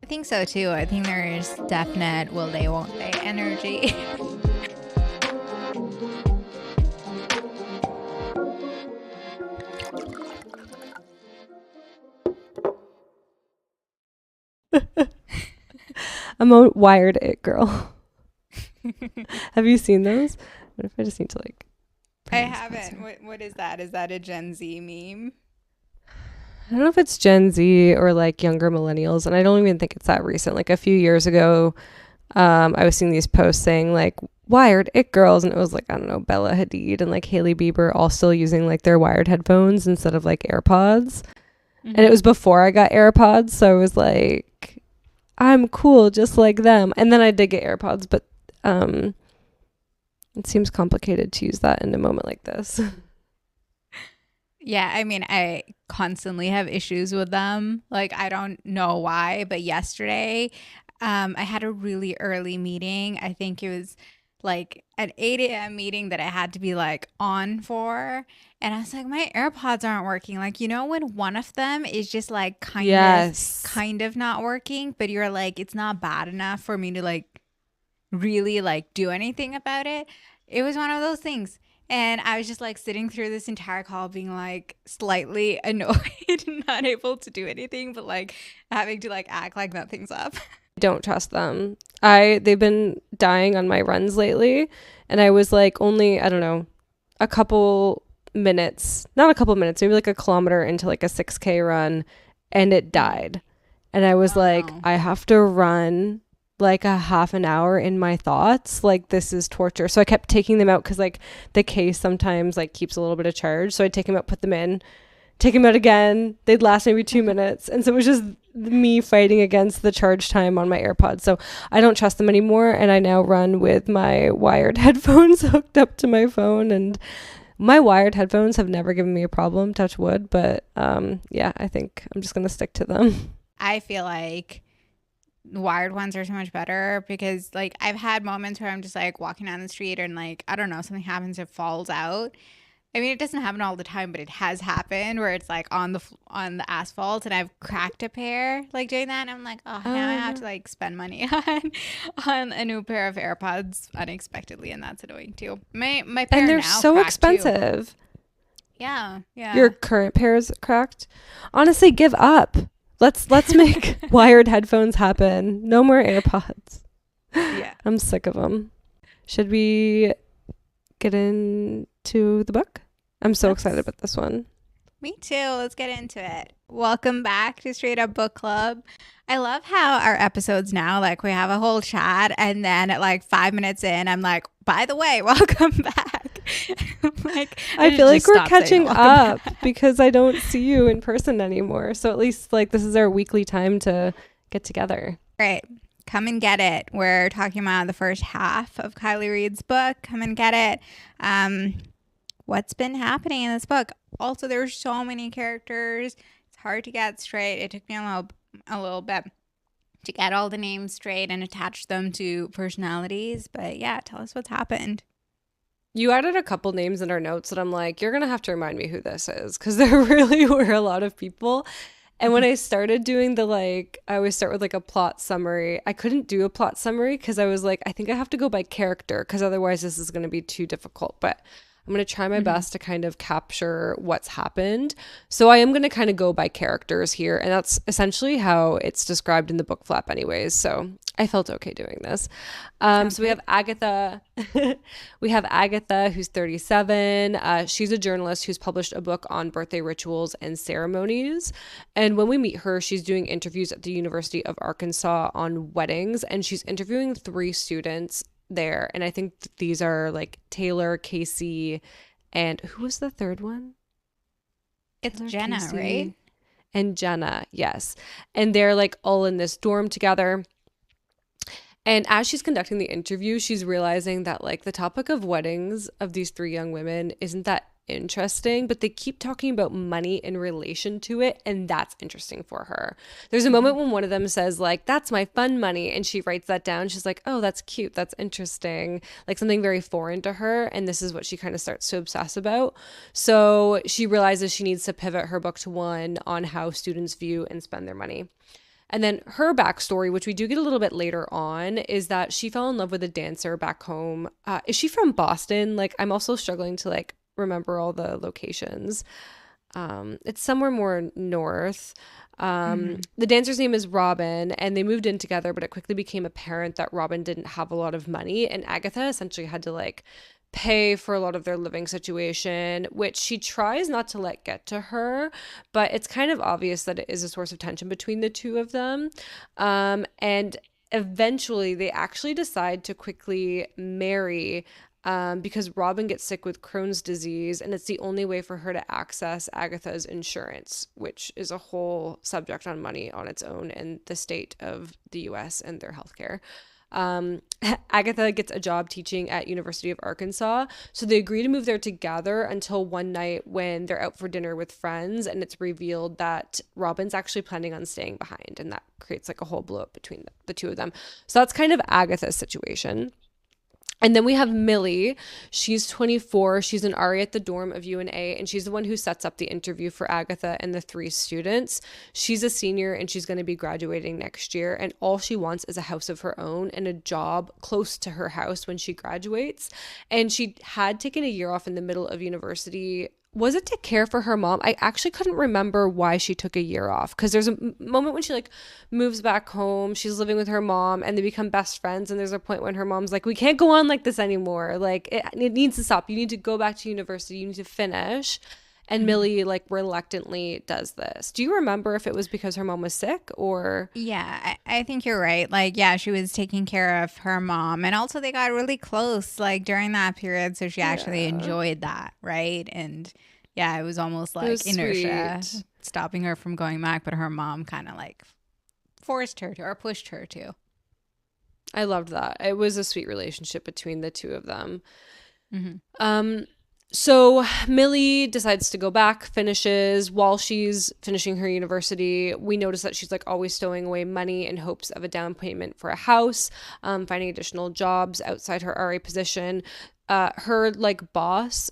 I think so too. I think there is definite will they, won't they energy. I'm a wired it girl. Have you seen those? What if I just need to I bring this haven't. closer? What is that? Is that a Gen Z meme? I don't know if it's Gen Z or younger millennials, and I don't even think it's that recent. Like a few years ago, I was seeing these posts saying wired it girls, and it was I don't know, Bella Hadid and Hailey Bieber all still using their wired headphones instead of AirPods. And it was before I got AirPods, so I was like, I'm cool just like them. And then I did get AirPods, but it seems complicated to use that in a moment like this. Yeah, I mean, I constantly have issues with them. I don't know why, but yesterday, I had a really early meeting. I think it was an 8 a.m. meeting that I had to be on for. And I was like, my AirPods aren't working. When one of them is just Yes. kind of not working, but you're it's not bad enough for me to really do anything about it. It was one of those things. And I was just sitting through this entire call being slightly annoyed and not able to do anything, but having to act like nothing's up. Don't trust them. They've been dying on my runs lately, and I was only, I don't know, a couple minutes, not a couple minutes, maybe a kilometer into a 6K run, and it died. And I was No. I have to run a half an hour in my thoughts. This is torture. So I kept taking them out because the case sometimes keeps a little bit of charge. So I'd take them out, put them in, take them out again. They'd last maybe 2 minutes. And so it was just me fighting against the charge time on my AirPods. So I don't trust them anymore. And I now run with my wired headphones hooked up to my phone. And my wired headphones have never given me a problem, touch wood. But yeah, I think I'm just going to stick to them. I feel like the wired ones are so much better because I've had moments where I'm just walking down the street and I don't know, something happens, it falls out. I mean, it doesn't happen all the time, but it has happened where it's on the asphalt and I've cracked a pair doing that, and I'm like, oh, now I have to spend money on a new pair of AirPods unexpectedly, and that's annoying too. My pair And they're now so cracked too. expensive. Yeah. Your current pair is cracked. Honestly, give up. Let's make wired headphones happen. No more AirPods. Yeah. I'm sick of them. Should we get into the book? I'm so excited about this one. Me too. Let's get into it. Welcome back to Straight Up Book Club. I love how our episodes now, we have a whole chat, and then at 5 minutes in, I'm like, by the way, welcome back. I feel like we're catching up because I don't see you in person anymore. So at least this is our weekly time to get together. Great. Come and get it. We're talking about the first half of Kiley Reid's book. Come and get it. What's been happening in this book? Also, there's so many characters. It's hard to get straight. It took me a little bit to get all the names straight and attach them to personalities. But yeah, tell us what's happened. You added a couple names in our notes that I'm like, you're going to have to remind me who this is, because there really were a lot of people. And when I started doing I always start with a plot summary. I couldn't do a plot summary because I was I think I have to go by character because otherwise this is going to be too difficult. But I'm going to try my best to kind of capture what's happened. So I am going to kind of go by characters here. And that's essentially how it's described in the book flap anyways. So I felt okay doing this. So we have Agatha. We have Agatha, who's 37. She's a journalist who's published a book on birthday rituals and ceremonies. And when we meet her, she's doing interviews at the University of Arkansas on weddings. And she's interviewing 3 students there, and I think these are Taylor, Casey, and who was the third one? It's Taylor, Jenna, Casey, right? And Jenna, yes. And they're all in this dorm together. And as she's conducting the interview, she's realizing that the topic of weddings of these 3 young women isn't that interesting, but they keep talking about money in relation to it, and that's interesting for her. There's a moment when one of them says that's my fun money, and she writes that down. She's like, oh, that's cute, that's interesting, something very foreign to her, and this is what she kind of starts to obsess about. So she realizes she needs to pivot her book to one on how students view and spend their money. And then her backstory, which we do get a little bit later on, is that she fell in love with a dancer back home. Is she from Boston? Like, I'm also struggling to like remember all the locations. It's somewhere more north. Mm-hmm. The dancer's name is Robin, and they moved in together, but it quickly became apparent that Robin didn't have a lot of money, and Agatha essentially had to like pay for a lot of their living situation, which she tries not to let get to her, but it's kind of obvious that it is a source of tension between the two of them. And eventually, they actually decide to quickly marry because Robin gets sick with Crohn's disease, and it's the only way for her to access Agatha's insurance, which is a whole subject on money on its own and the state of the US and their healthcare. Um, Agatha gets a job teaching at University of Arkansas, so they agree to move there together until one night when they're out for dinner with friends, and it's revealed that Robin's actually planning on staying behind, and that creates like a whole blow up between the two of them. So that's kind of Agatha's situation. And then we have Millie. She's 24. She's an RA at the dorm of UNA, and she's the one who sets up the interview for Agatha and the three students. She's a senior, and she's going to be graduating next year, and all she wants is a house of her own and a job close to her house when she graduates. And she had taken a year off in the middle of university. Was it to care for her mom? I actually couldn't remember why she took a year off, because there's a moment when she like moves back home, she's living with her mom, and they become best friends, and there's a point when her mom's like, we can't go on like this anymore, like it needs to stop, you need to go back to university, you need to finish. And Mm-hmm. Millie like reluctantly does this. Do you remember if it was because her mom was sick or? Yeah, I think you're right. Like, yeah, she was taking care of her mom. And also, they got really close, like, during that period. So she actually Yeah, enjoyed that, right? And yeah, it was almost it was like inertia sweet. stopping her from going back. But her mom kind of like forced her to or pushed her to. I loved that. It was a sweet relationship between the two of them. Mm-hmm. um So Millie decides to go back, finishes. While she's finishing her university, we notice that she's like always stowing away money in hopes of a down payment for a house, finding additional jobs outside her RA position. Her like boss,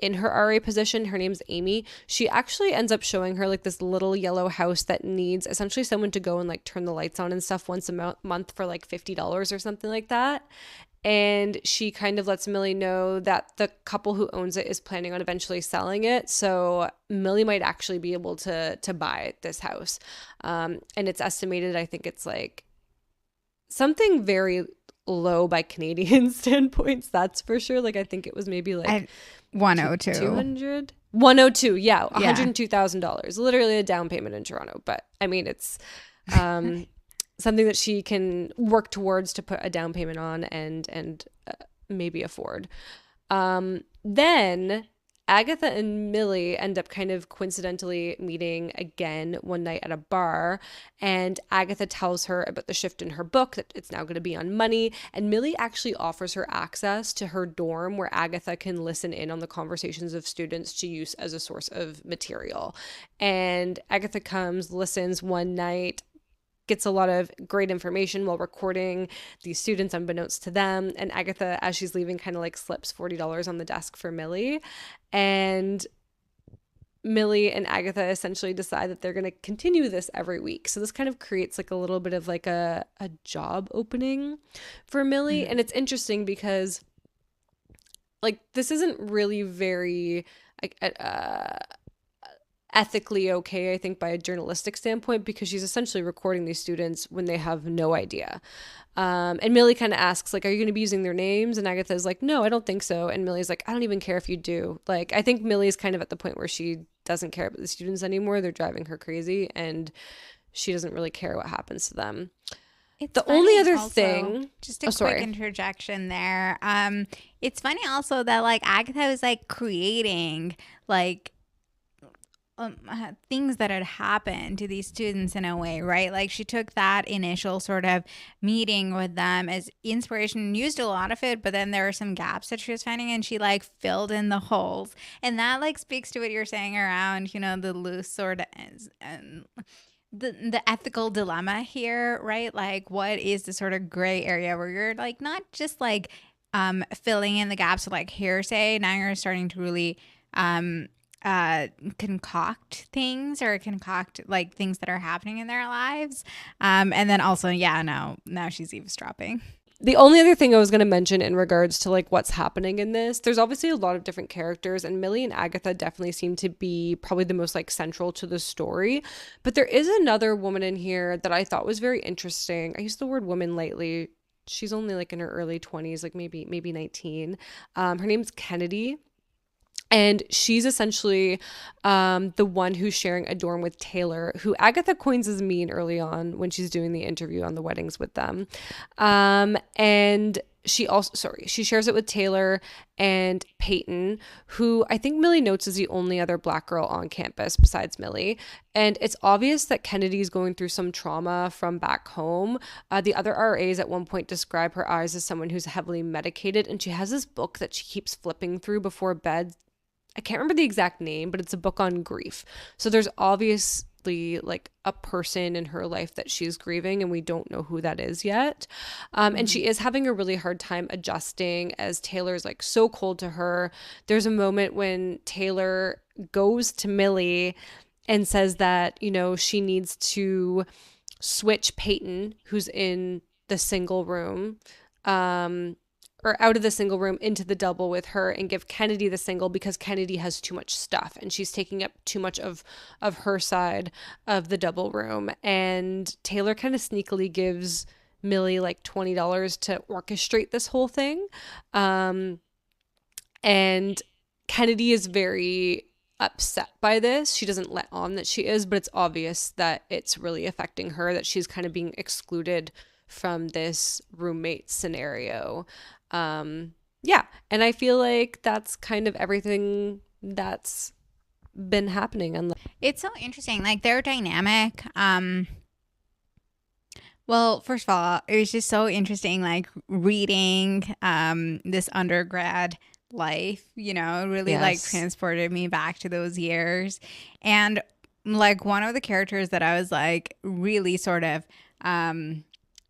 in her RA position, her name's Amy. She actually ends up showing her like this little yellow house that needs essentially someone to go and like turn the lights on and stuff once a month for like $50 or something like that. And she kind of lets Millie know that the couple who owns it is planning on eventually selling it. So Millie might actually be able to buy this house. And it's estimated, I think it's like something very low by Canadian standpoints, that's for sure. Like I think it was maybe like I 102. 200 102, yeah, Yeah. $102,000, literally a down payment in Toronto. But I mean, it's um something that she can work towards to put a down payment on and maybe afford. Then Agatha and Millie end up kind of coincidentally meeting again one night at a bar, and Agatha tells her about the shift in her book, that it's now going to be on money, and Millie actually offers her access to her dorm where Agatha can listen in on the conversations of students to use as a source of material. And Agatha comes, listens one night, gets a lot of great information while recording these students unbeknownst to them. And Agatha, as she's leaving, kind of like slips $40 on the desk for Millie. And Millie and Agatha essentially decide that they're going to continue this every week. So this kind of creates like a little bit of like a job opening for Millie. Mm-hmm. And it's interesting because like this isn't really very like ethically okay, I think, by a journalistic standpoint, because she's essentially recording these students when they have no idea. And Millie kind of asks, like, are you going to be using their names? And Agatha's like, no, I don't think so. And Millie's like, I don't even care if you do. Like, I think Millie's kind of at the point where she doesn't care about the students anymore. They're driving her crazy, and she doesn't really care what happens to them. It's The only funny other also, thing, just a oh, quick sorry. interjection there. It's funny also that like Agatha was like creating like things that had happened to these students in a way, right? Like she took that initial sort of meeting with them as inspiration and used a lot of it, but then there were some gaps that she was finding and she like filled in the holes. And that like speaks to what you're saying around, you know, the loose sort of the ethical dilemma here, right? Like what is the sort of gray area where you're like not just like filling in the gaps with like hearsay. Now you're starting to really concoct things or concoct like things that are happening in their lives. And then also, yeah, no, now she's eavesdropping. The only other thing I was going to mention in regards to like what's happening in this, there's obviously a lot of different characters, and Millie and Agatha definitely seem to be probably the most like central to the story. But there is another woman in here that I thought was very interesting. I used the word woman lightly. She's only like in her early 20s, like maybe 19. Her name's Kennedy. And she's essentially the one who's sharing a dorm with Taylor, who Agatha coins as mean early on when she's doing the interview on the weddings with them. And she shares it with Taylor and Peyton, who I think Millie notes is the only other Black girl on campus besides Millie. And it's obvious that Kennedy's going through some trauma from back home. The other RAs at one point describe her eyes as someone who's heavily medicated, and she has this book that she keeps flipping through before bed. I can't remember the exact name, but it's a book on grief. So there's obviously like a person in her life that she's grieving, and we don't know who that is yet. And she is having a really hard time adjusting as Taylor's like so cold to her. There's a moment when Taylor goes to Millie and says that, you know, she needs to switch Peyton, who's in the single room, or out of the single room into the double with her, and give Kennedy the single because Kennedy has too much stuff and she's taking up too much of her side of the double room. And Taylor kind of sneakily gives Millie like $20 to orchestrate this whole thing. And Kennedy is very upset by this. She doesn't let on that she is, but it's obvious that it's really affecting her, that she's kind of being excluded from this roommate scenario. Yeah, and I feel like that's kind of everything that's been happening. And It's so interesting. Like their dynamic. Well, first of all, it was just so interesting, like reading this undergrad life, you know, really like yes, transported me back to those years. And like one of the characters that I was like really sort of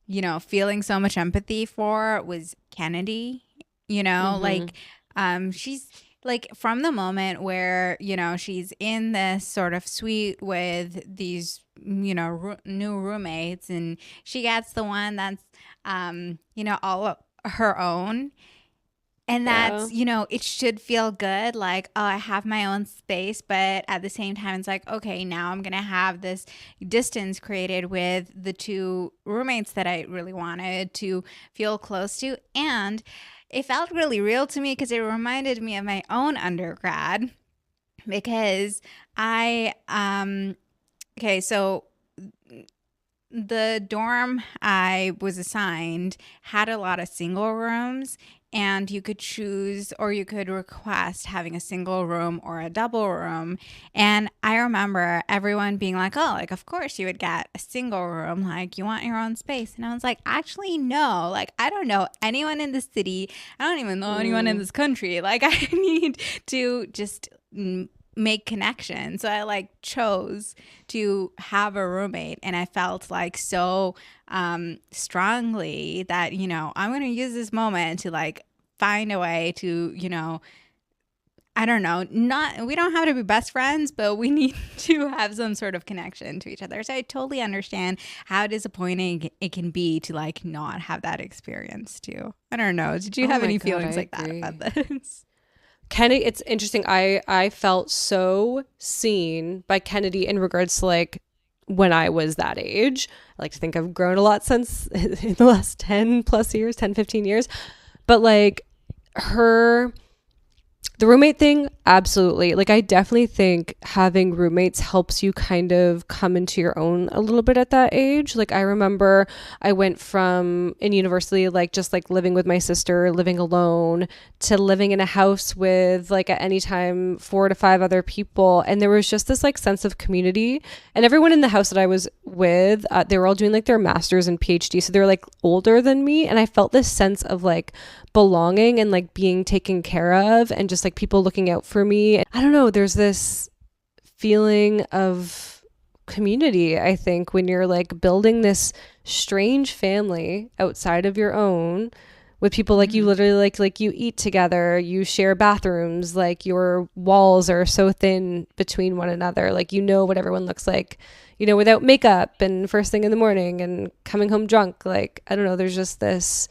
you know, feeling so much empathy for was Kennedy, you know, mm-hmm. like she's like from the moment where, you know, she's in this sort of suite with these, you know, new roommates, and she gets the one that's you know, all her own, and Yeah, that's, you know, it should feel good. Like, oh, I have my own space. But at the same time, it's like, okay, now I'm going to have this distance created with the two roommates that I really wanted to feel close to. And it felt really real to me because it reminded me of my own undergrad. Because okay, so the dorm I was assigned had a lot of single rooms, and you could choose or you could request having a single room or a double room. And I remember everyone being like, oh, like, of course you would get a single room. Like, you want your own space. And I was like, actually, no. Like, I don't know anyone in the city. I don't even know anyone in mm, this country. Like, I need to just make connection. So I like chose to have a roommate, and I felt like so strongly that, you know, I'm going to use this moment to like find a way to, you know, I don't know, not, we don't have to be best friends, but we need to have some sort of connection to each other. So I totally understand how disappointing it can be to like not have that experience too. I don't know. Did you oh have my any god, I feelings like that about agree. this? Kennedy, it's interesting. I felt so seen by Kennedy in regards to like when I was that age. I like to think I've grown a lot since in the last 10 plus years, 10, 15 years. But like her, the roommate thing, absolutely. Like, I definitely think having roommates helps you kind of come into your own a little bit at that age. Like, I remember I went from in university, like, just like living with my sister, living alone, to living in a house with, like, at any time, 4 to 5 other people. And there was just this, like, sense of community. And everyone in the house that I was with, they were all doing, like, their master's and PhD. So they were, like, older than me. And I felt this sense of, like, belonging and like being taken care of, and just like people looking out for me. I don't know, there's this feeling of community, I think, when you're like building this strange family outside of your own with people like you Mm-hmm. literally like you eat together, you share bathrooms, like your walls are so thin between one another, like you know what everyone looks like, you know, without makeup and first thing in the morning and coming home drunk. Like, I don't know, there's just this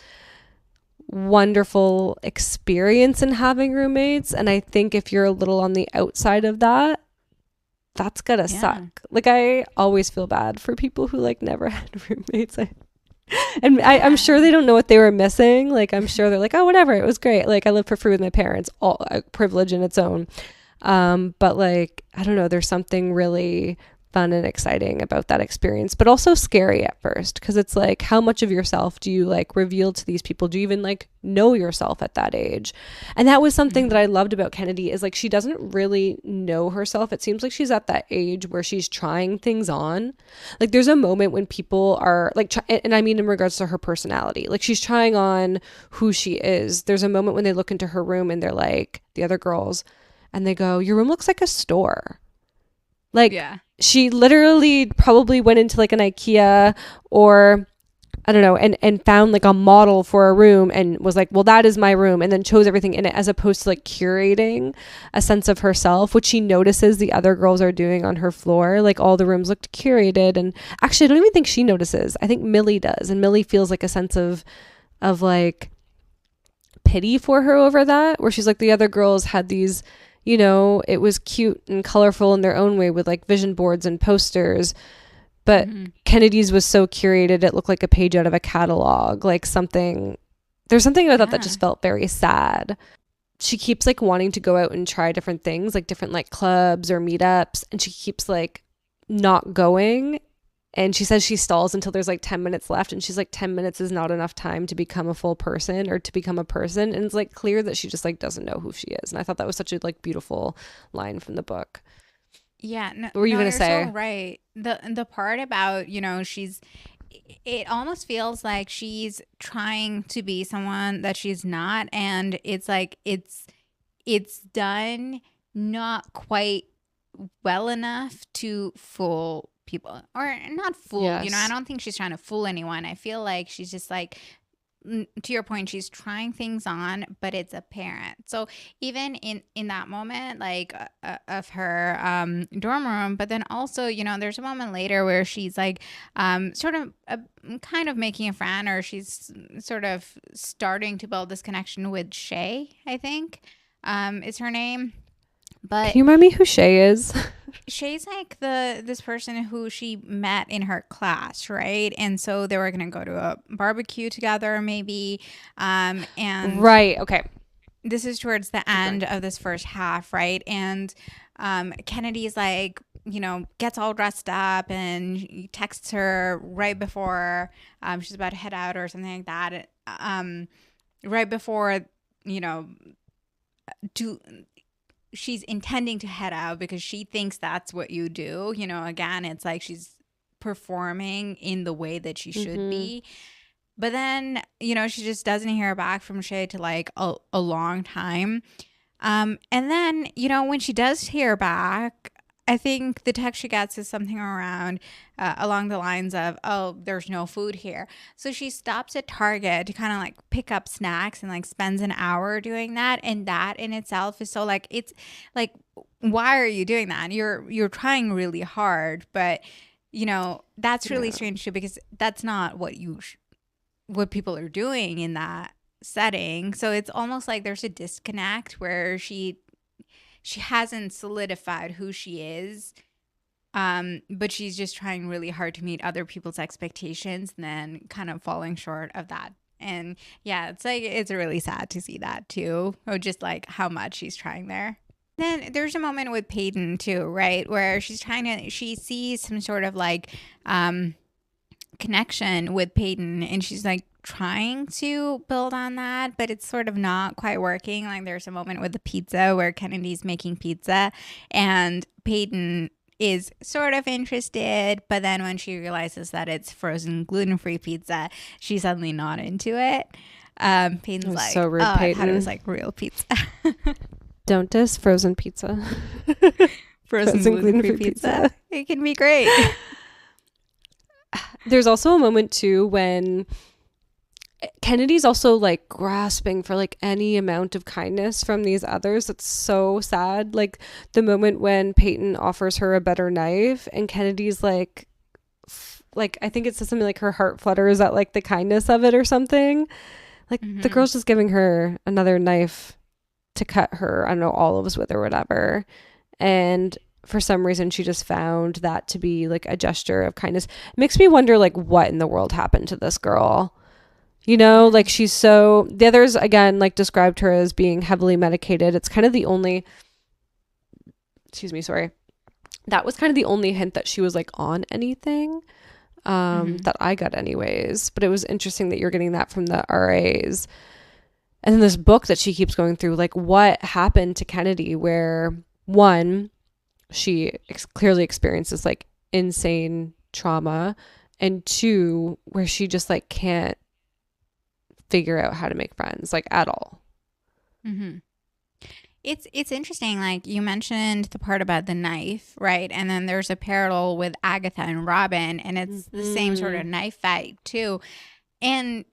wonderful experience in having roommates, and I think if you're a little on the outside of that, that's gonna Yeah. suck. Like, I always feel bad for people who like never had roommates. I'm Yeah. sure they don't know what they were missing. Like, I'm sure they're like, oh, whatever, it was great. Like, I lived for free with my parents, all a privilege in its own. But like, I don't know, there's something really fun and exciting about that experience, but also scary at first, because it's like, how much of yourself do you like reveal to these people? Do you even like know yourself at that age? And that was something that Mm-hmm. I loved about Kennedy, is like, she doesn't really know herself. It seems like she's at that age where she's trying things on. Like, there's a moment when people are like, and I mean in regards to her personality, like she's trying on who she is. There's a moment when they look into her room and they're like, the other girls, and they go, your room looks like a store. Like, Yeah. she literally probably went into like an IKEA, or I don't know, and found like a model for a room and was like, well, that is my room, and then chose everything in it, as opposed to like curating a sense of herself, which she notices the other girls are doing on her floor. Like, all the rooms looked curated, and actually I don't even think she notices. I think Millie does, and Millie feels like a sense of like pity for her over that, where she's like, the other girls had these, you know, it was cute and colorful in their own way with like vision boards and posters, but Mm-hmm. Kennedy's was so curated it looked like a page out of a catalog. Like, something, there's something about that Yeah. just felt very sad. She keeps like wanting to go out and try different things, like different like clubs or meetups, and she keeps like not going. And she says she stalls until there's like 10 minutes left, and she's like, 10 minutes is not enough time to become a full person or to become a person. And it's like clear that she just like doesn't know who she is. And I thought that was such a like beautiful line from the book. Yeah, no, What were you no, gonna you're so say? right. The part about, she's it almost feels like she's trying to be someone that she's not, and it's like it's done not quite well enough to fool people, or not fool, I Yes. don't think she's trying to fool anyone. I feel like she's just like, to your point, she's trying things on, but it's apparent. So even in that moment, like, of her dorm room, but then also, there's a moment later where she's like, sort of kind of making a friend, or she's sort of starting to build this connection with Shay, I think, is her name. Can But you remind me who Shay is? Shay's like this person who she met in her class, right? And so they were gonna go to a barbecue together, maybe. And Right. Okay. this is towards the Keep going. end of this first half, right? And Kennedy's like, gets all dressed up, and he texts her right before she's about to head out or something like that. Right before, you know, to she's intending to head out, because she thinks that's what you do. Again, it's like she's performing in the way that she should Mm-hmm. be. But then, she just doesn't hear back from Shay to like a long time. And then, when she does hear back, I think the text she gets is something around along the lines of, oh, there's no food here. So she stops at Target to kind of like pick up snacks, and like spends an hour doing that. And that in itself is so like, it's like, why are you doing that? You're trying really hard, but that's really Yeah. strange too, because that's not what people are doing in that setting. So it's almost like there's a disconnect where she hasn't solidified who she is, but she's just trying really hard to meet other people's expectations, and then kind of falling short of that. And yeah, it's like, it's really sad to see that too, or just like how much she's trying there. Then there's a moment with Peyton too, right, where she sees some sort of like connection with Peyton, and she's like trying to build on that, but it's sort of not quite working. Like, there's a moment with the pizza where Kennedy's making pizza, and Peyton is sort of interested, but then when she realizes that it's frozen gluten-free pizza, she's suddenly not into it. That Peyton's was so like, rude, oh, I thought it was Peyton. like real pizza. Don't diss frozen pizza. Frozen Frozen gluten-free gluten-free pizza, pizza. it can be great. There's also a moment too when Kennedy's also like grasping for like any amount of kindness from these others. It's so sad. Like the moment when Peyton offers her a better knife and Kennedy's like I think it says something like her heart flutters at like the kindness of it or something. Like the Mm-hmm. girl's just giving her another knife to cut her, I don't know, olives with or whatever. And for some reason she just found that to be like a gesture of kindness. It makes me wonder like what in the world happened to this girl. You know, Yeah. like she's so, the others again like described her as being heavily medicated. It's kind of the only, excuse me, sorry. That was kind of the only hint that she was like on anything Mm-hmm. that I got anyways. But it was interesting that you're getting that from the RAs. And then this book that she keeps going through, like what happened to Kennedy where one, she clearly experiences like insane trauma, and two, where she just like can't figure out how to make friends like at all. Mm-hmm. It's interesting. Like you mentioned the part about the knife, right? And then there's a parallel with Agatha and Robin, and it's the same sort Mm-hmm. of knife fight too. And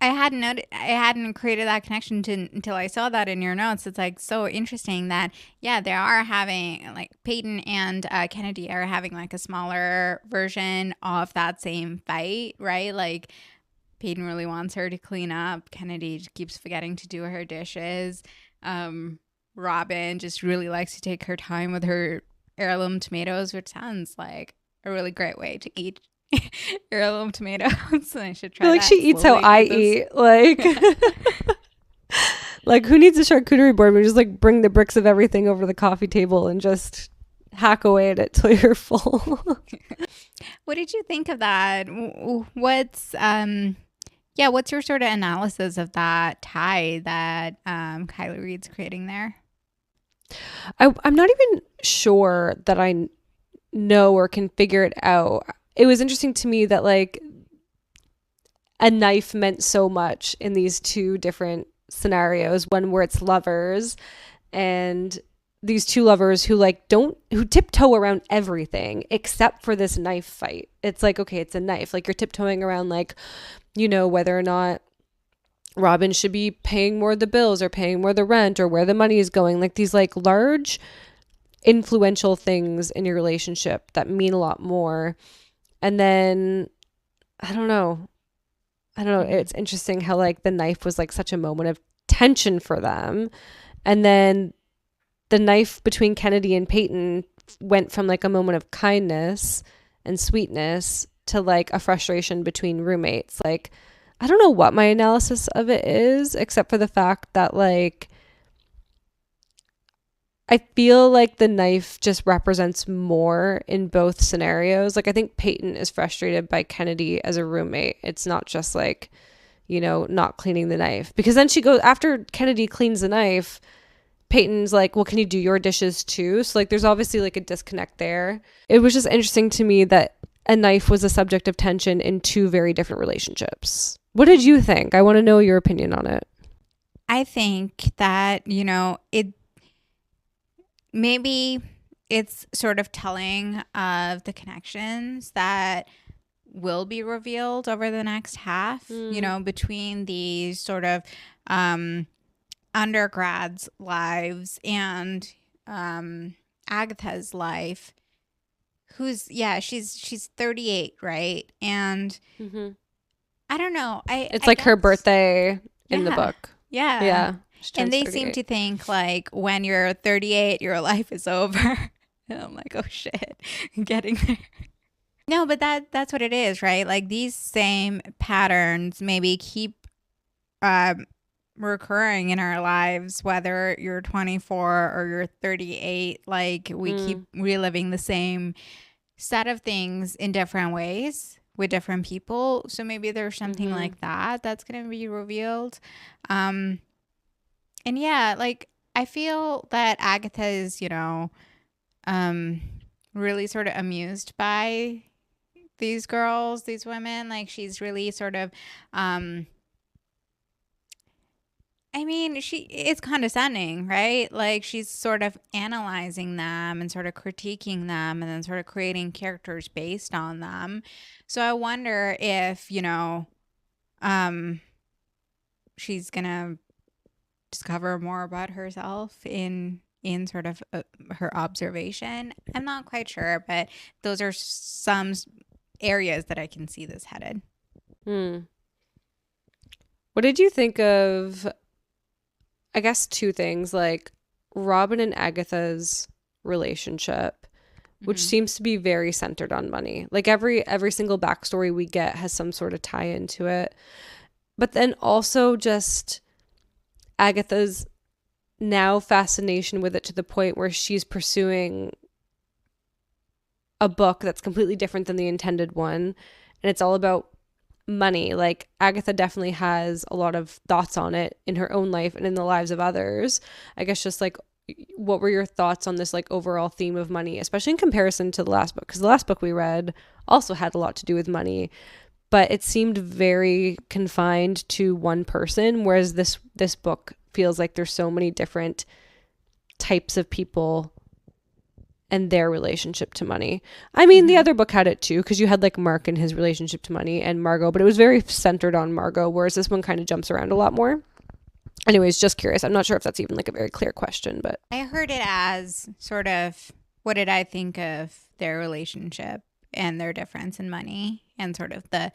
I hadn't created that connection until I saw that in your notes. It's like so interesting that yeah, they are having like Peyton and Kennedy are having like a smaller version of that same fight, right? Like Peyton really wants her to clean up. Kennedy just keeps forgetting to do her dishes. Um, Robin just really likes to take her time with her heirloom tomatoes, which sounds like a really great way to eat heirloom tomatoes. I should I feel try like she that eats how slowly I through this. eat. Like, like who needs a charcuterie board? We just like bring the bricks of everything over to the coffee table and just hack away at it till you're full. What did you think of that? What's yeah, what's your sort of analysis of that tie that Kylie Reid's creating there? I'm not even sure that I know or can figure it out. It was interesting to me that like a knife meant so much in these two different scenarios. One where it's lovers and these two lovers who like don't who tiptoe around everything except for this knife fight. It's like okay, it's a knife. Like you're tiptoeing around like, you know, whether or not Robin should be paying more of the bills or paying more of the rent or where the money is going. Like these like large influential things in your relationship that mean a lot more. And then I don't know. I don't know. Mm-hmm. It's interesting how like the knife was like such a moment of tension for them. And then the knife between Kennedy and Peyton went from like a moment of kindness and sweetness to like a frustration between roommates. Like, I don't know what my analysis of it is, except for the fact that like I feel like the knife just represents more in both scenarios. Like, I think Peyton is frustrated by Kennedy as a roommate. It's not just like, you know, not cleaning the knife. Because then she goes, after Kennedy cleans the knife, Peyton's like, well, can you do your dishes too? So, like, there's obviously like a disconnect there. It was just interesting to me that a knife was a subject of tension in two very different relationships. What did you think? I want to know your opinion on it. I think that, you know, it maybe it's sort of telling of the connections that will be revealed over the next half, you Mm, know, between these sort of um, undergrads' lives and Agatha's life. Who's yeah, she's 38, right? And hmm I don't know. It's I like her guess birthday in the yeah. book. Yeah. Yeah, she And turns they seem 38. to think like when you're 38, your life is over. And I'm like, oh shit, getting there. No, but that's what it is, right? Like these same patterns maybe keep um, recurring in our lives, whether you're 24 or you're 38. Like we keep Mm, reliving the same set of things in different ways with different people. So maybe there's something hmm like that that's going to be revealed. Um, and yeah, like I feel that Agatha is, you know, um, really sort of amused by these girls, these women. Like she's really sort of, um, I mean, she is condescending, right? Like she's sort of analyzing them and sort of critiquing them and then sort of creating characters based on them. So I wonder if, you know, um she's gonna discover more about herself in sort of her observation. I'm not quite sure, but those are some areas that I can see this headed. Hmm. What did you think of, I guess, two things, like Robin and Agatha's relationship, which Mm-hmm. seems to be very centered on money. Like every single backstory we get has some sort of tie into it. But then also just Agatha's now fascination with it to the point where she's pursuing a book that's completely different than the intended one. And it's all about money. Like Agatha definitely has a lot of thoughts on it in her own life and in the lives of others. I guess just like, what were your thoughts on this like overall theme of money, especially in comparison to the last book? Because the last book we read also had a lot to do with money, but it seemed very confined to one person, whereas this book feels like there's so many different types of people and their relationship to money. I mean, the Mm-hmm. other book had it too, because you had like Mark and his relationship to money and Margot, but it was very centered on Margot, whereas this one kind of jumps around a lot more. Anyways, just curious. I'm not sure if that's even like a very clear question, but I heard it as sort of, what did I think of their relationship and their difference in money and sort of the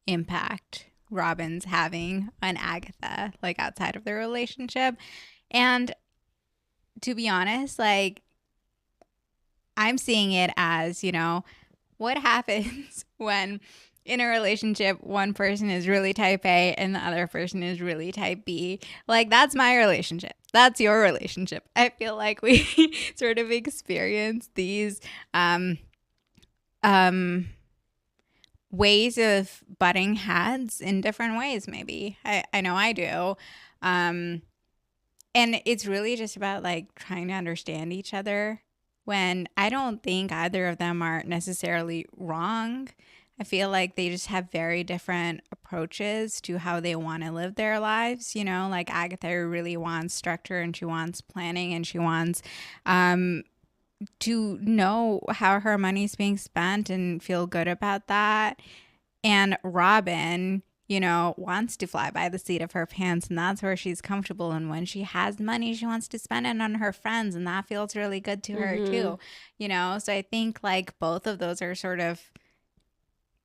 impact Robin's having on Agatha, like outside of their relationship. And to be honest, like I'm seeing it as, what happens when in a relationship one person is really type A and the other person is really type B. Like that's my relationship. That's your relationship. I feel like we sort of experience these um um ways of butting heads in different ways maybe. I know I do. Um and it's really just about like trying to understand each other when I don't think either of them are necessarily wrong. I feel like they just have very different approaches to how they want to live their lives. Like Agatha really wants structure and she wants planning and she wants um, to know how her money's being spent and feel good about that. And Robin, wants to fly by the seat of her pants, and that's where she's comfortable. And when she has money, she wants to spend it on her friends, and that feels really good to her mm-hmm. too. So I think like both of those are sort of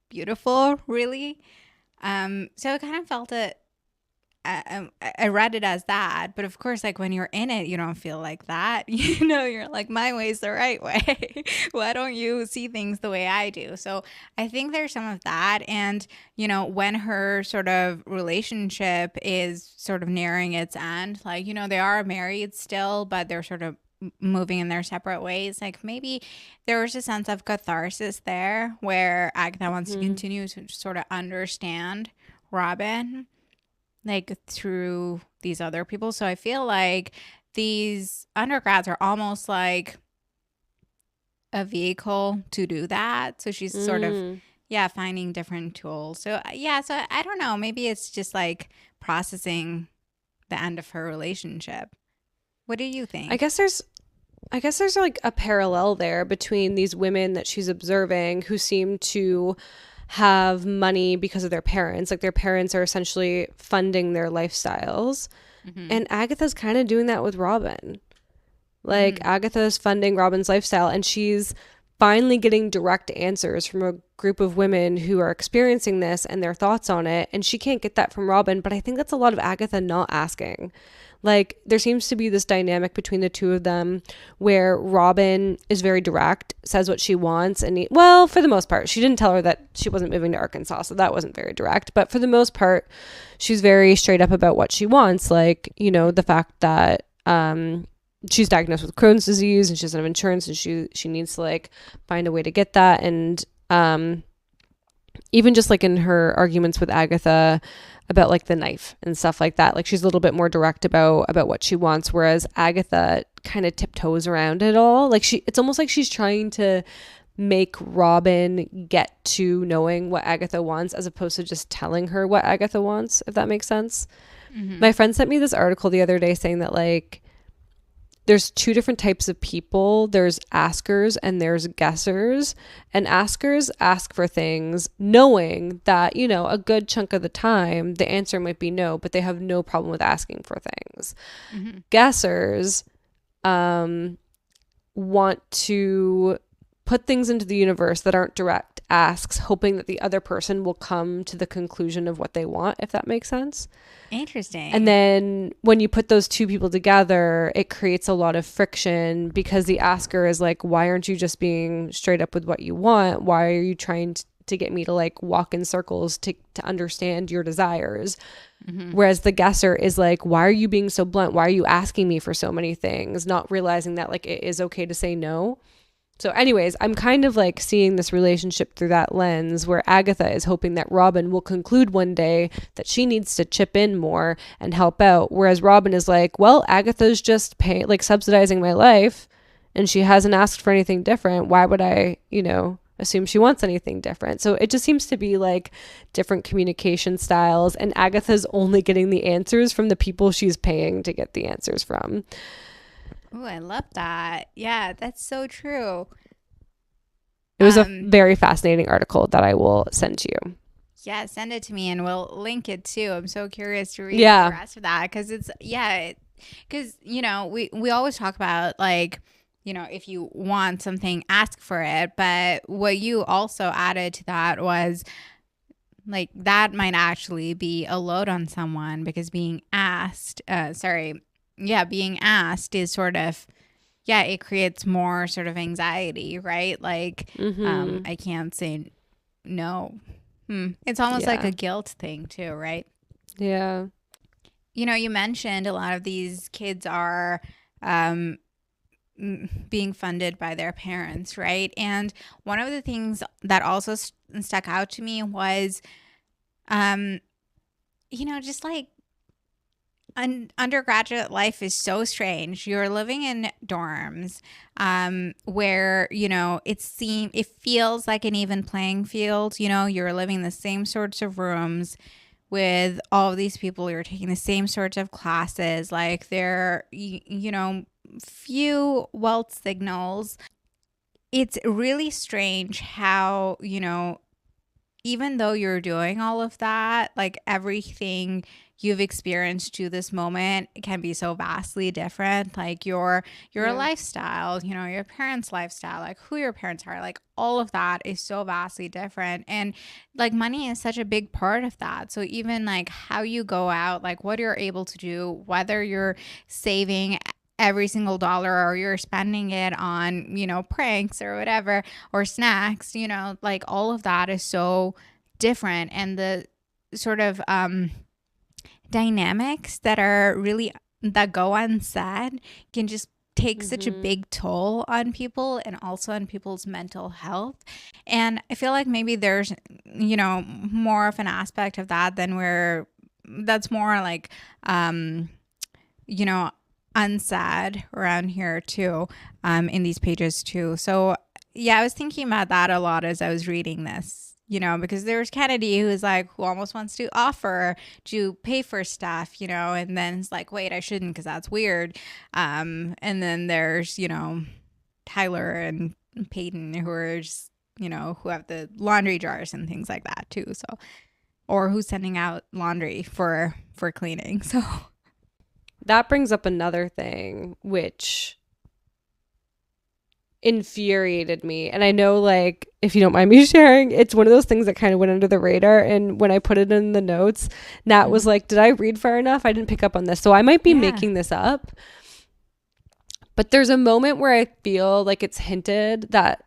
beautiful, really. So I kind of felt it. I read it as that, but of course, like when you're in it, you don't feel like that. You're like, my way's the right way. Why don't you see things the way I do? So I think there's some of that. And, when her sort of relationship is sort of nearing its end, like, they are married still, but they're sort of moving in their separate ways. Like maybe there was a sense of catharsis there where Agatha wants to Mm-hmm. continue to sort of understand Robin like through these other people. So I feel like these undergrads are almost like a vehicle to do that. So she's sort of, Mm. yeah, finding different tools. So yeah, so I don't know. Maybe it's just like processing the end of her relationship. What do you I think? guess there's I guess there's like a parallel there between these women that she's observing who seem to have money because of their parents. Like their parents are essentially funding their lifestyles. Mm-hmm. And Agatha's kind of doing that with Robin. Like Mm-hmm. Agatha's funding Robin's lifestyle, and she's finally getting direct answers from a group of women who are experiencing this and their thoughts on it. And she can't get that from Robin, but I think that's a lot of Agatha not asking. Like there seems to be this dynamic between the two of them where Robin is very direct, says what she wants, and well, for the most part, she didn't tell her that she wasn't moving to Arkansas, so that wasn't very direct. But for the most part, she's very straight up about what she wants, like the fact that she's diagnosed with Crohn's disease and she doesn't have insurance, and she needs to like find a way to get that. And even just like in her arguments with Agatha about like the knife and stuff like that, like she's a little bit more direct about what she wants, whereas Agatha kind of tiptoes around it all. Like it's almost like she's trying to make Robin get to knowing what Agatha wants as opposed to just telling her what Agatha wants, if that makes sense. Mm-hmm. My friend sent me this article the other day saying that like there's two different types of people. There's askers and there's guessers. And askers ask for things knowing that, you know, a good chunk of the time the answer might be no, but they have no problem with asking for things. Mm-hmm. Guessers want to put things into the universe that aren't direct asks, hoping that the other person will come to the conclusion of what they want, if that makes sense. Interesting. And then when you put those two people together, it creates a lot of friction because the asker is like, why aren't you just being straight up with what you want? Why are you trying to get me to like walk in circles to understand your desires? Mm-hmm. Whereas the guesser is like, why are you being so blunt? Why are you asking me for so many things? Not realizing that like it is okay to say no. So anyways, I'm kind of like seeing this relationship through that lens where Agatha is hoping that Robin will conclude one day that she needs to chip in more and help out. Whereas Robin is like, well, Agatha's just subsidizing my life and she hasn't asked for anything different. Why would I, you know, assume she wants anything different? So it just seems to be like different communication styles, and Agatha's only getting the answers from the people she's paying to get the answers from. Oh, I love that. Yeah, that's so true. It was a very fascinating article that I will send to you. Yeah, send it to me and we'll link it too. I'm so curious to read Yeah. the rest of that because because you know we always talk about like, you know, if you want something, ask for it. But what you also added to that was like that might actually be a load on someone because being asked, being asked is sort of, it creates more sort of anxiety, right? Like, I can't say no. It's almost like a guilt thing too, right? Yeah. You know, you mentioned a lot of these kids are being funded by their parents, right? And one of the things that also stuck out to me was, you know, just like undergraduate life is so strange. You're living in dorms where, you know, it feels like an even playing field. You know, you're living in the same sorts of rooms with all of these people. You're taking the same sorts of classes. Like there, you know, few wealth signals. It's really strange how, you know, even though you're doing all of that, like everything you've experienced to this moment can be so vastly different. Like your lifestyle, you know, your parents' lifestyle, like who your parents are, like all of that is so vastly different. And like money is such a big part of that. So even like how you go out, like what you're able to do, whether you're saving every single dollar or you're spending it on, you know, pranks or whatever, or snacks, you know, like all of that is so different. And the sort of dynamics that go unsaid can just take such a big toll on people and also on people's mental health. And I feel like maybe there's, you know, more of an aspect of that that's more like, you know, unsaid around here too, in these pages too. So yeah, I was thinking about that a lot as I was reading this, you know, because there's Kennedy who's like, who almost wants to offer to pay for stuff, you know, and then it's like, wait, I shouldn't because that's weird. And then there's, you know, Tyler and Peyton who are just, you know, who have the laundry jars and things like that too. So, or who's sending out laundry for cleaning. So that brings up another thing which infuriated me. And I know, like, if you don't mind me sharing, it's one of those things that kind of went under the radar. And when I put it in the notes, Nat was like, did I read far enough? I didn't pick up on this. So I might be making this up. But there's a moment where I feel like it's hinted that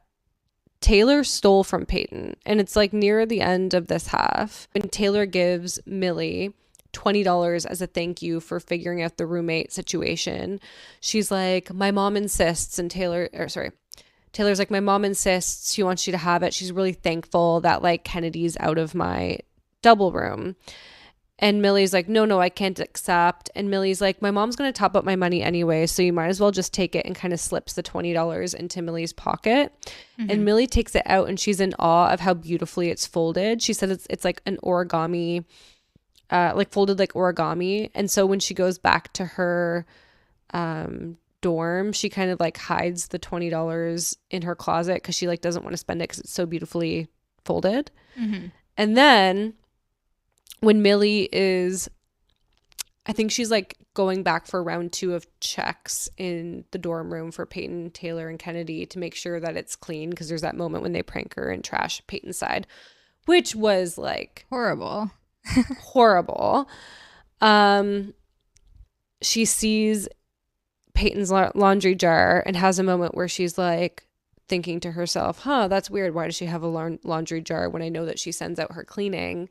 Taylor stole from Peyton. And it's like near the end of this half. And Taylor gives Millie $20 as a thank you for figuring out the roommate situation. She's like, my mom insists, and Taylor's like, my mom insists, she wants you to have it. She's really thankful that like Kennedy's out of my double room. And Millie's like, no, I can't accept. And Millie's like, my mom's going to top up my money anyway, so you might as well just take it, and kind of slips the $20 into Millie's pocket. And Millie takes it out and she's in awe of how beautifully it's folded. She said it's like an origami, like folded like origami. And so when she goes back to her dorm, she kind of like hides the $20 in her closet because she like doesn't want to spend it because it's so beautifully folded. Mm-hmm. And then when Millie is, I think she's like going back for round 2 of checks in the dorm room for Peyton, Taylor, and Kennedy to make sure that it's clean, because there's that moment when they prank her and trash Peyton's side, which was like Horrible. horrible. She sees Peyton's laundry jar and has a moment where she's like thinking to herself, that's weird. Why does she have a laundry jar when I know that she sends out her cleaning?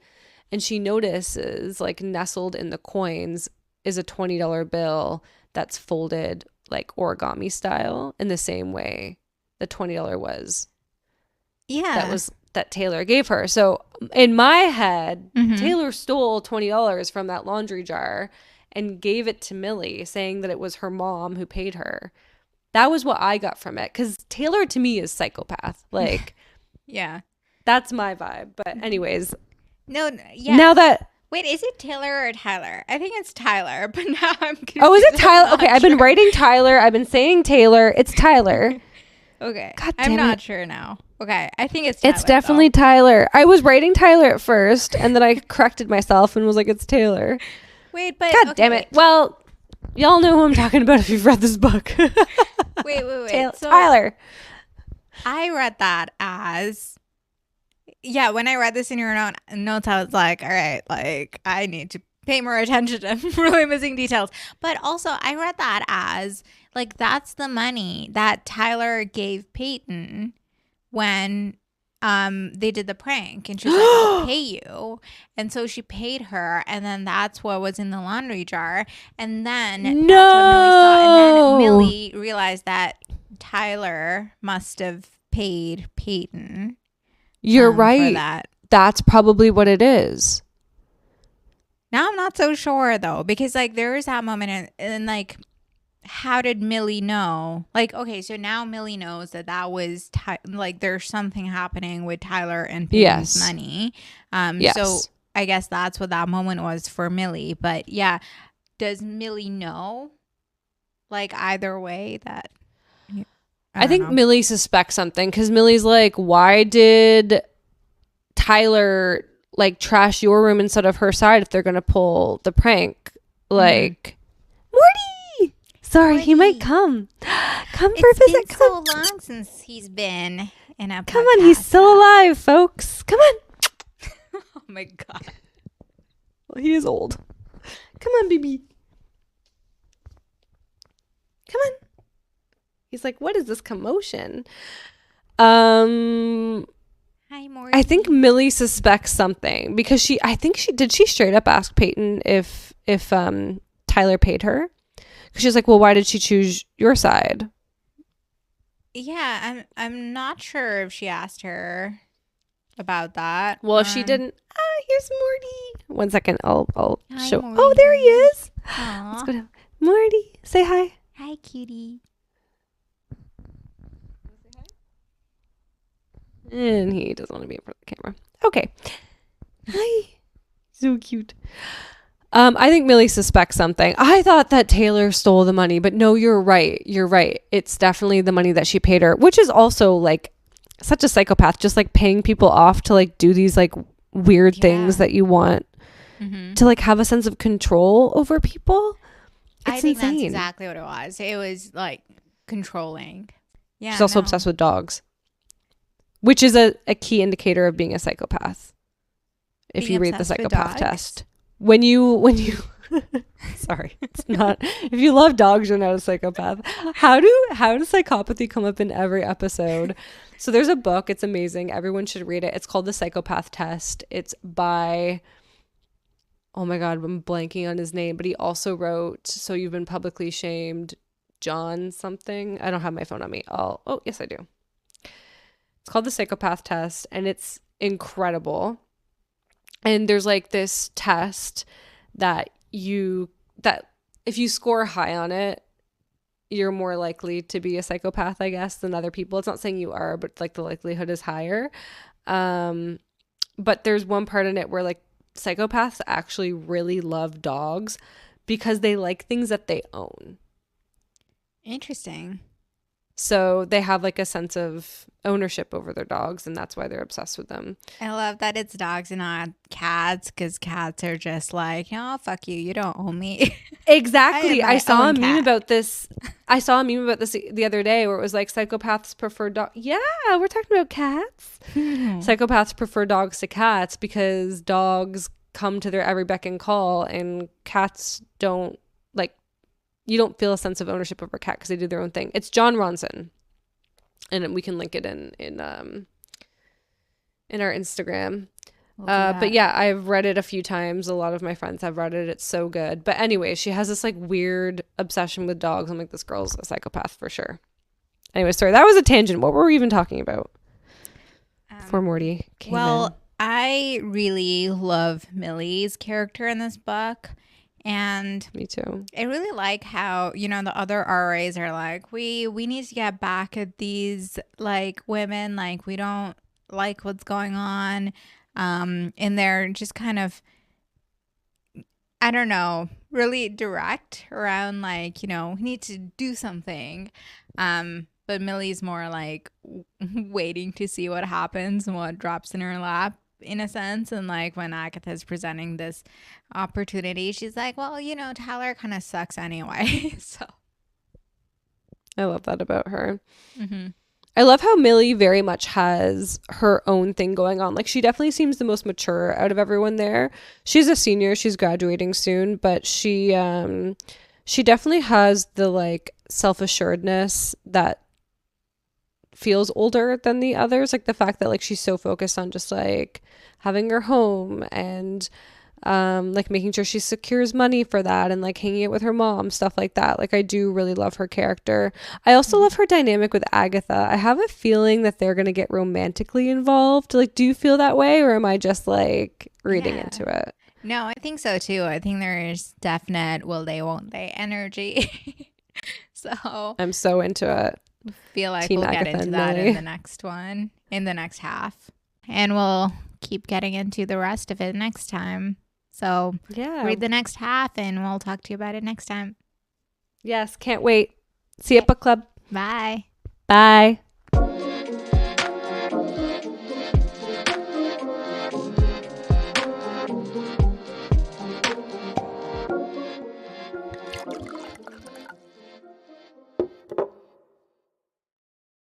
And she notices, like, nestled in the coins is a $20 bill that's folded like origami style in the same way the $20 was. Yeah. That Taylor gave her. So in my head, Mm-hmm. Taylor stole $20 from that laundry jar and gave it to Millie, saying that it was her mom who paid her. That was what I got from it, because Taylor to me is psychopath. Like, Yeah. that's my vibe. But anyways, No, yeah. now that... Wait, is it Taylor or Tyler? I think it's Tyler, but now I'm confused. Oh, is it Tyler? Okay, I've been sure. writing Tyler. I've been saying Taylor. It's Tyler. Okay. God I'm damn not it. sure now. Okay. I think it's Tyler. It's definitely Tyler. I was writing Tyler at first, and then I corrected myself and was like, it's Taylor. Wait, but God damn it. Well, y'all know who I'm talking about if you've read this book. Wait. So Tyler. I read that as, yeah, when I read this in your notes, I was like, all right, like, I need to pay more attention. I'm really missing details. But also, I read that as, like, that's the money that Tyler gave Peyton when they did the prank. And she was like, I'll pay you. And so she paid her. And then that's what was in the laundry jar. And then that's what Millie saw. And then Millie realized that Tyler must have paid Peyton. You're For right. that. That's probably what it is. Now I'm not so sure though, because like there is that moment and like, how did Millie know? Like, okay, so now Millie knows that was like there's something happening with Tyler and Peyton's money. Yes. So I guess that's what that moment was for Millie. But yeah, does Millie know? Like either way that. I think Millie suspects something, because Millie's like, why did Tyler like trash your room instead of her side if they're going to pull the prank? Like, Morty! Sorry, Morty. he might come. Come for a It's visit. been Come so on. long since he's been in a Come on, he's still alive, folks. Come on. Oh my God. Well, he is old. Come on, baby. Come on. He's like, what is this commotion? Hi, Morty. I think Millie suspects something, because did she straight up ask Peyton if Tyler paid her? Because she's like, well, why did she choose your side? Yeah, I'm not sure if she asked her about that. Well, if she didn't, here's Morty. 1 second, I'll Hi, show. Morty. Oh, there he is. Aw. Let's go down. Morty, say hi. Hi, cutie. And he doesn't want to be in front of the camera. Okay. Hi. So cute. I think Millie suspects something. I thought that Taylor stole the money, but no, you're right. You're right. It's definitely the money that she paid her, which is also like such a psychopath, just like paying people off to like do these like weird things that you want to like have a sense of control over people. It's I think insane. that's exactly what it was. It was like controlling. Yeah. She's also obsessed with dogs, which is a key indicator of being a psychopath. If Being you read the obsessed with psychopath dogs? test, when you sorry, it's not. If you love dogs, you're not a psychopath. How does psychopathy come up in every episode? So there's a book. It's amazing. Everyone should read it. It's called The Psychopath Test. It's by, oh my God, I'm blanking on his name, but he also wrote So You've Been Publicly Shamed, John something. I don't have my phone on me. Oh, yes, I do. It's called The Psychopath Test, and it's incredible. And there's like this test that if you score high on it, you're more likely to be a psychopath, I guess, than other people. It's not saying you are, but like the likelihood is higher. But there's one part in it where like psychopaths actually really love dogs because they like things that they own. Interesting. So they have like a sense of ownership over their dogs, and that's why they're obsessed with them. I love that it's dogs and not cats, because cats are just like, oh, fuck you. You don't own me. I am Exactly. I my saw own a meme cat. about this. I saw a meme about this the other day where it was like psychopaths prefer dog. Yeah, we're talking about cats. Psychopaths prefer dogs to cats because dogs come to their every beck and call, and cats don't like. You don't feel a sense of ownership over a cat because they do their own thing. It's John Ronson, and we can link it in our Instagram. We'll do But that. yeah, I've read it a few times. A lot of my friends have read it. It's so good. But anyway, she has this like weird obsession with dogs. I'm like, this girl's a psychopath for sure. Anyway, sorry, that was a tangent. What were we even talking about before Morty came in? Well, I really love Millie's character in this book. And Me too. I really like how, the other RAs are like, we need to get back at these like women, like we don't like what's going on. And they're just kind of, I don't know, really direct around like, we need to do something. But Millie's more like waiting to see what happens and what drops in her lap, in a sense. And like when Agatha's presenting this opportunity, she's like, well, Tyler kind of sucks anyway. So, I love that about her. mhm. I love how Millie very much has her own thing going on. Like she definitely seems the most mature out of everyone there. She's a senior, she's graduating soon, but she definitely has the like self-assuredness that feels older than the others. Like the fact that like she's so focused on just like having her home and like making sure she secures money for that and like hanging out with her mom, stuff like that. Like I do really love her character. I also love her dynamic with Agatha. I have a feeling that they're gonna get romantically involved. Like, do you feel that way, or am I just like reading Yeah. into it? No, I think so too. I think there is definite will they, won't they energy. So I'm so into it. feel like Team we'll get Agatha into and that in Millie. the next one, in the next half. And we'll keep getting into the rest of it next time. So Yeah. read the next half and we'll talk to you about it next time. Yes, can't wait. See you at book club. Bye. Bye.